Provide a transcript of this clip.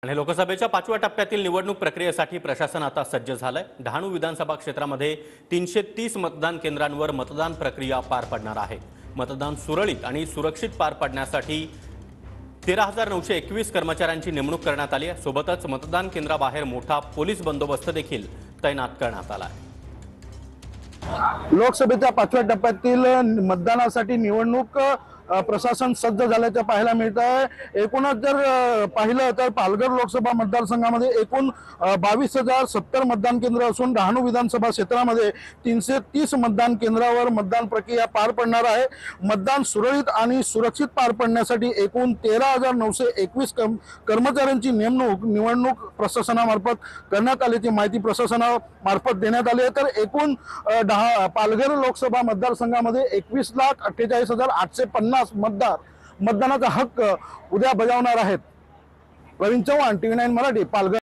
आणि लोकसभेच्या 5व्या टप्प्यातील निवडणूक प्रक्रियेसाठी प्रशासन आता सज्ज झालंय। डहाणू विधानसभा क्षेत्रामध्ये 330 मतदान केंद्रांवर मतदान प्रक्रिया पार पडणार आहे। मतदान सुरळीत आणि सुरक्षित पार पडण्यासाठी 13,921 कर्मचाऱ्यांची नेमणूक करण्यात आली आहे। सोबतच मतदान केंद्राबाहेर मोठा पोलीस बंदोबस्त देखील तैनात करण्यात आला आहे। लोकसभेच्या 5व्या टप्प्यातील मतदानासाठी निवडणूक प्रशासन सज्ज झाल्याचे पाहायला मिळत आहे। एकूणच जर पाहिलं तर पालघर लोकसभा मतदारसंघामध्ये एकूण 22,070 मतदान केंद्र असून डहाणू विधानसभा क्षेत्रामध्ये 330 मतदान केंद्रावर मतदान प्रक्रिया पार पडणार आहे। मतदान सुरळीत आणि सुरक्षित पार पडण्यासाठी एकूण 13,921 कर्मचाऱ्यांची नेमणूक निवडणूक प्रशासनामार्फत करण्यात आल्याची माहिती प्रशासनामार्फत देण्यात आली आहे। तर एकूण पालघर लोकसभा मतदारसंघामध्ये 21,48,850 मतदार मतदानाचा हक्क उद्या बजावणार आहेत। प्रवीण चव्हाण, TV9 मराठी, पालघर।